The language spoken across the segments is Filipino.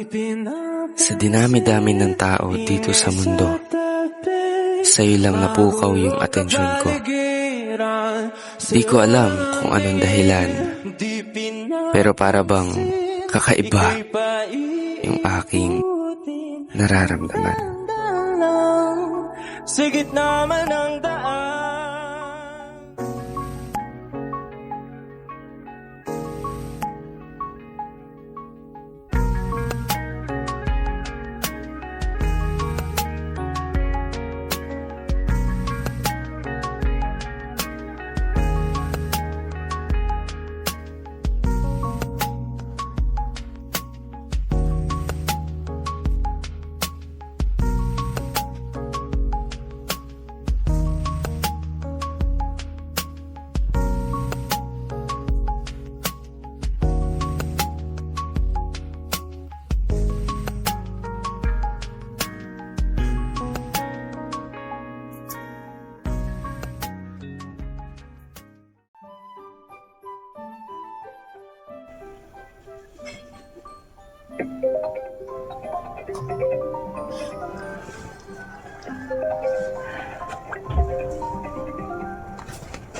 Sa dinami-dami ng tao dito sa mundo, sa'yo lang napukaw yung atensyon ko. Di ko alam kung anong dahilan, pero para bang kakaiba yung aking nararamdaman. Sa gitna man ng daan.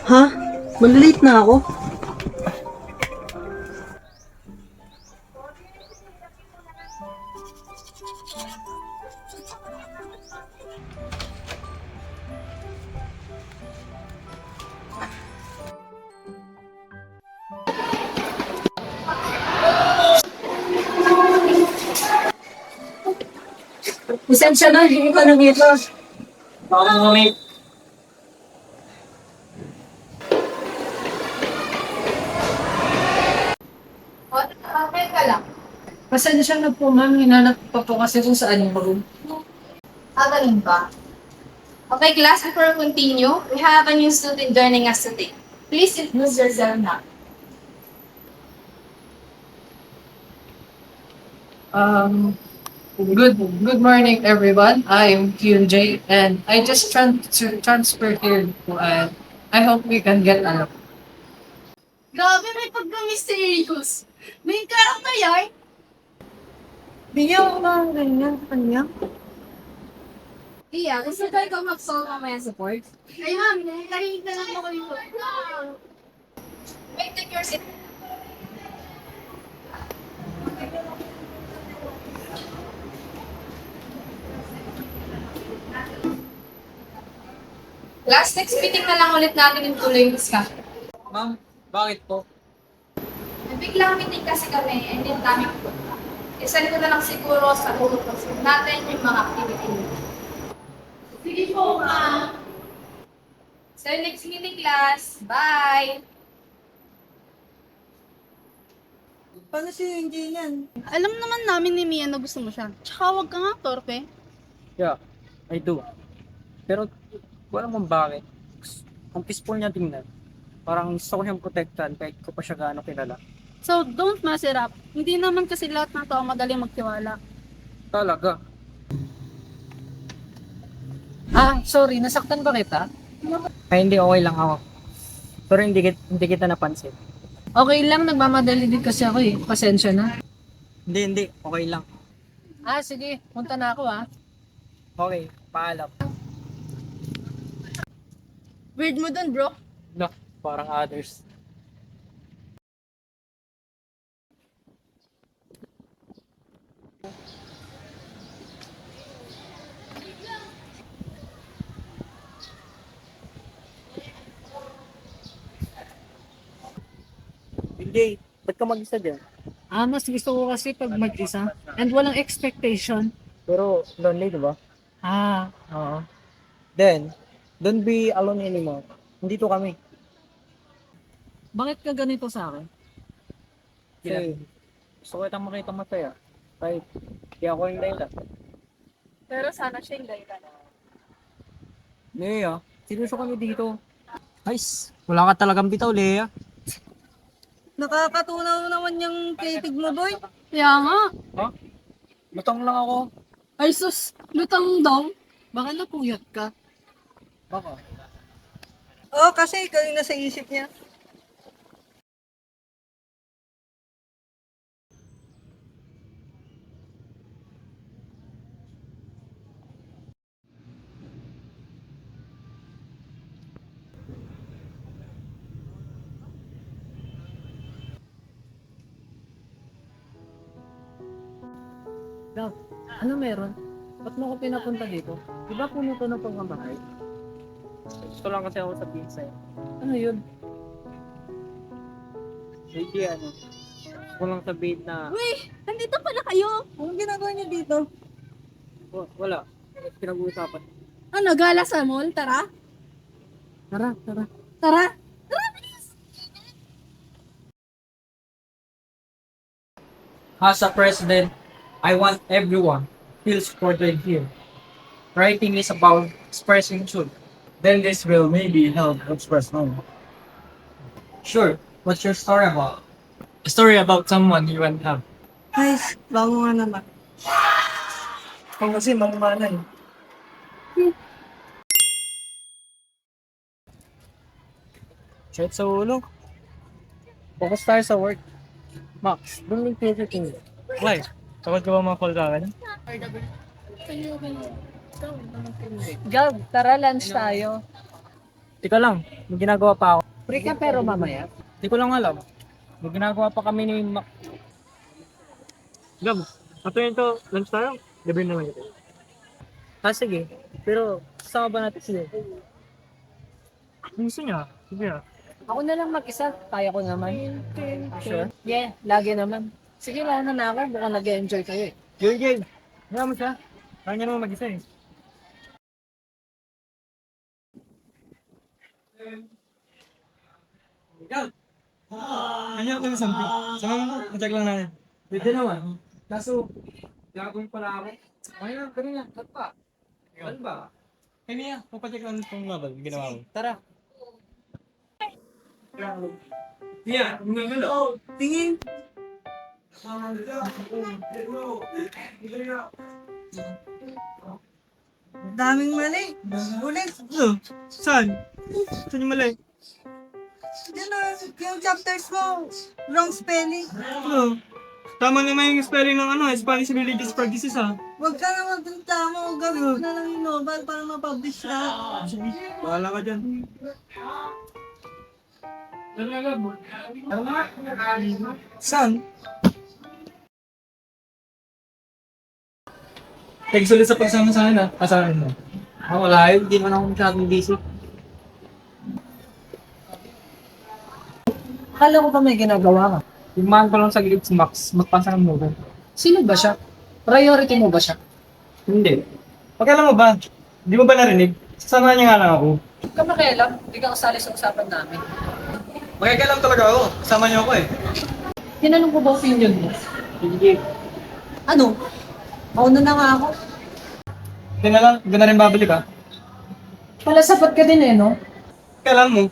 Ha? Malilate na ako? Pasensya na, hindi ka nang ito. Baka mo mate. Okay ka lang. Pasensya na po, ma'am. Hinanap pa po kasi kung saan yung room. Ganun ba? Okay, class, before we continue, we have a new student joining us today. Please introduce yourself now. Good morning, everyone. I'm QJ, and I just transfer here to I hope we can get along. Grabe, may pagka-mysterious. May character yan. Bigyan ko ng ganyan sa kanya. Iya, gusto ba ikaw mag-solve mamaya sa board? Ay, ma'am, narinig na lang ako yung Wait, take your seat. Last next meeting na lang ulit natin yung tuloy yung discussion. Ma'am, bakit po? Biglang meeting kasi kami and then dami ko. Isend ko na lang siguro sa group natin yung mga activity nyo. Sige po, ma'am. So, next meeting class. Bye! Paano si Angie yan? Alam naman namin ni Mia na gusto mo siya. Tsaka wag ka nga, torpe. Yeah, I do. Pero wala mong bakit. Ang peaceful niya tingnan. Parang gusto ko siyang protektan kahit ko pa siya gaano kilala. So, don't mess it up. Hindi naman kasi lahat ng tao madaling magtiwala. Talaga. Sorry, nasaktan ba kita? Ay hindi, okay lang ako. Pero hindi kita napansin. Okay lang, nagmamadali din kasi ako eh. Pasensya na. Hindi, okay lang. Sige, punta na ako Okay, paalam. Weird mo dun, bro. No, parang others. Hindi, ba't ka mag-isa dyan? Mas gusto ko kasi pag mag-isa. And walang expectation. Pero lonely, di ba? Oo. Then, don't be alone anymore. Nandito kami. Bakit ka ganito sa akin? Kasi gusto ko kitang makita masaya. Kahit di ako yung dahilan. Pero sana siya yung dahilan. Lea, seryoso kami dito. Guys, wala ka talagang bitaw, Lea. Nakakatunaw naman yung creative mo, boy. Kaya nga. Ha? Lutang lang ako. Ay sus, lutang daw. Baka napuyat ka. Baka. Oo, kasi ikaw yung nasa isip niya. Love, ano meron? Ba't mo ko pinapunta dito? Di ba puno to ng pagmamahal? Gusto lang kasi ako sabihin sa'yo. Ano yun? Hindi ano. Gusto ko lang sabihin na Uy, nandito pala kayo. Anong ginagawa niyo dito? wala. Pinag-uusapan. Ano, gala sa mall? Tara. Tara, tara. Tara. Tara, bilis. As a president, I want everyone feel supported here. Writing is about expressing truth. Then this will maybe help express more. Sure, what's your story about? A story about someone you won't have. Ay, bago nga naman. Kung kasi mamana eh. Shit sa ulo. Focus tayo sa work. Max, don't make favorite thing. Why? Takot ka ba mga call ka akin? Gab, tara lunch tayo. Tika lang, may ginagawa pa ako. Free ka pero mamaya. Hindi ko lang alam. May ginagawa pa kami ni Max. Gab, ato yun to, lunch tayo? Gabi naman ito. Sige. Pero, sasama ba natin sila? Kung gusto niya, sige ah. Ako na lang mag-isa, kaya ko naman. Sure? Yeah, lagi naman. Sige, launa na ako, mukhang nag-enjoy kayo eh. Jay, Kaya mo siya. Kaya niya naman mag-isa eh. Ano ako na something? Sama mo, check lang natin. Pwede naman. Kaso, gagawin pala ako. Okay na, ganun na, cut pa. Ano ba? Kaya niya, papacheck lang itong labal, ginawa mo. Tara. Yeah, gumagalo. Tingin! Daming mali. Ulit. Saan? Saan yung mali? Yan o, yung chapters mo. Wrong spelling. Ano? Tama naman yung spelling ng Spanish religious practices ha. Huwag ka na magreklamo. Gawin mo na lang yung novel para ma-publish na. Bahala ka dyan. Saan? Thanks ulit sa pagsama sa akin ha. Asahan mo. Wala yun. Hindi man ako masyadong busy. Akala ko ba may ginagawa ka? Imahan ko lang sa gilid si Max. Magpasa ng movie. Sino ba siya? Priority mo ba siya? Hindi. Pagkala mo ba? Di mo ba narinig? Sasamahan niya nga lang ako. Huwag ka makialam. Hindi ka kasali sa usapan namin. Magkakalam talaga ako. Kasama niyo ako eh. Tinanong ko ba opinion mo? Sige. Ano? Mauna na nga ako. Hindi na lang, hindi na rin babalik ha. Pala sapat ka din eh, no? Kailan mo?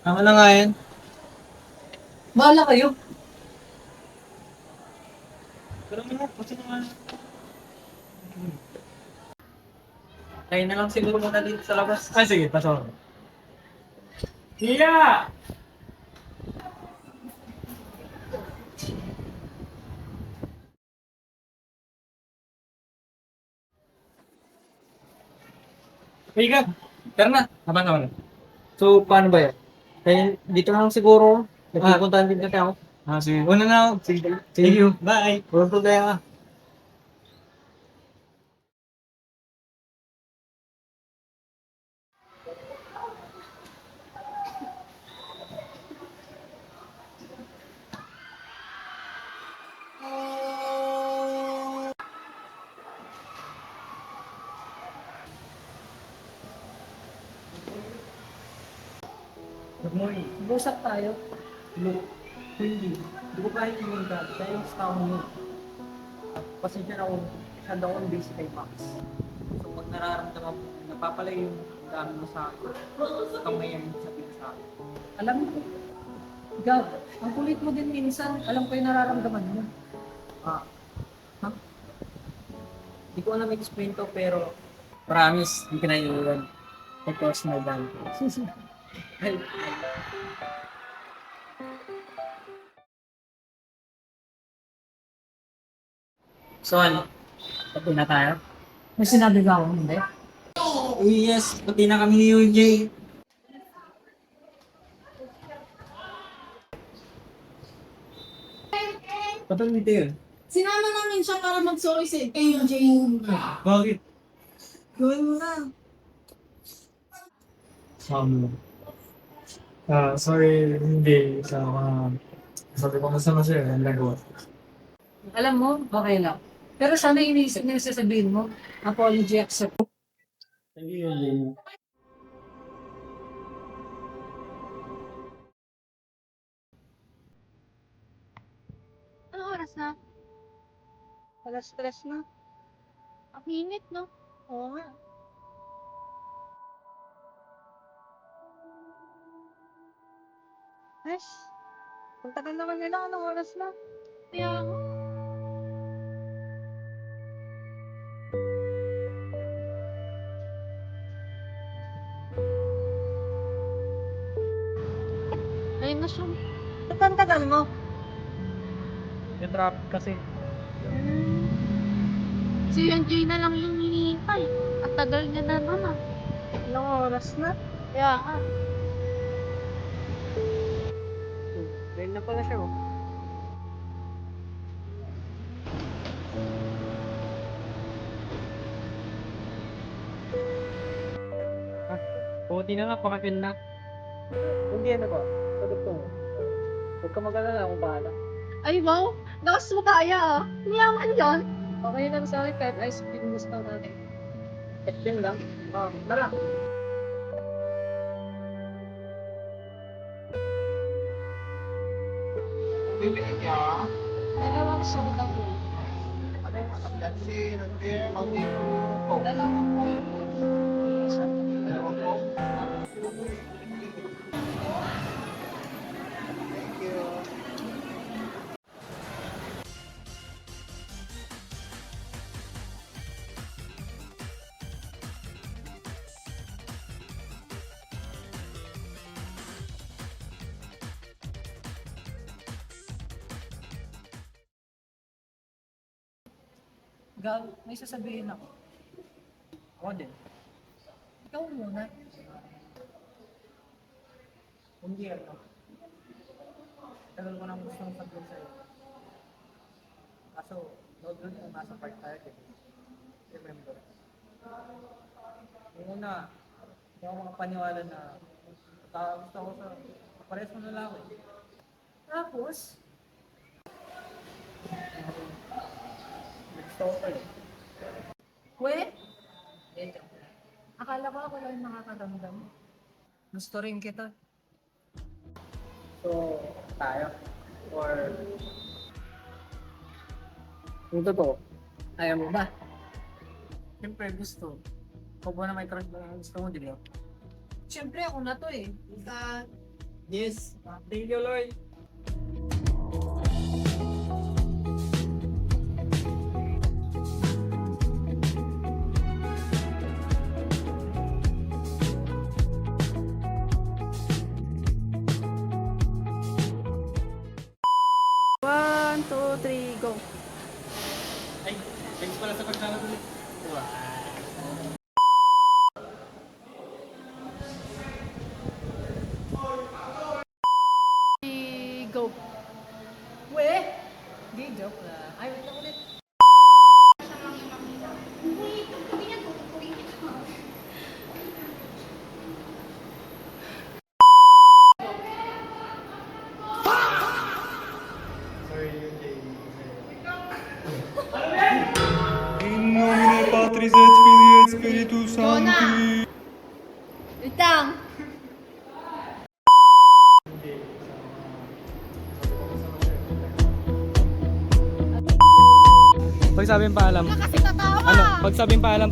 Tama na nga yan. Bahala kayo. Pero mo, kasi naman. Tayo na lang siguro muna dito sa labas. Ay sige, pasok ako. Hiya! Higa! Tara na, habang naman. So, paano ba yan? Kaya dito na lang siguro. Nagpupuntahan din kasi ako. Sige. Una na ako. Sige. Thank you. Bye. Walang problema. Good morning. Mag-usap tayo. Look, hindi. Hindi ko kahit yung ka. Kaya yung tao mo. Pasensya na ako. Masyado akong busy kay Max. So, pag nararamdaman mo, napapalay yung dami mo sa akin. Kang may yung sabihin sa akin. Alam mo, Gab, ang kulit mo din minsan. Alam ko yung nararamdaman mo. Hindi ko alam explain to, pero promise, hindi ka na iiwan. Because my band. So ano? Pati na tayo? May sinabi ka ako, hindi? Yes, pati na kami ni UJ. Patol dito yun. Sinama namin siya para mag-sorry sa kay Jane. Bakit? Gawin mo na. Sorry, hindi. Sabi ko masama sa'yo, ang nagawa. Alam mo, okay lang. Pero sana iniisip na yung sasabihin mo, apology accept. Thank you, Jane. Anong oras na? Alas stress na. Ang init, no? Oo nga. Yes. Kung tagal naman nila, anong oras na? Kaya ako. Ayun na siya. Ba't ang tagal mo? Yung traffic kasi. Si Jane na lang yung hinihintay. At tagal niya na naman. Anong oras na? Kaya nga. Dahil na pala siya, oh. Buti na nga, pakapin na. Hindi ano ba? Sagot ko. Huwag ka mag-alala, ako bahala. Ay, wow! Lakas mo kaya ah. Niyaman yun. Okay lang sa akin kahit ice cream gusto natin. Yun lang. Tara. Dalawang soda po. Dalawang po. Gab, may sasabihin ako. Ako din. Ikaw muna. Hindi ano. Tagal ko nang gustong sabihin sa'yo. Kaso, doon kung nasa part tayo, remember. Yung una, hindi ako makapaniwala na gusto ko sa pares mo na lalaki. Tapos, Gusto ko pa eh. we? Akala ko ako lang yung nakakaramdam. Gusto rin kita. So, tayo. Or, yung totoo, ayaw mo ba? Siyempre gusto. Ikaw ba na may crush ba ang gusto mo, di ba? Siyempre ako na to eh. Yes. Thank you, Lord. One, two, three, go. Ay, thanks pala sa pagsama ulit. Go. We? Di, joke lang. Ay, wait lang ulit. Sorry, yun, Jane. In nomine Patris et Filii et Spiritus Sancti. Wait lang. Pag sabing paalam. Kasi tatawa. Ano? Pag sabing paalam,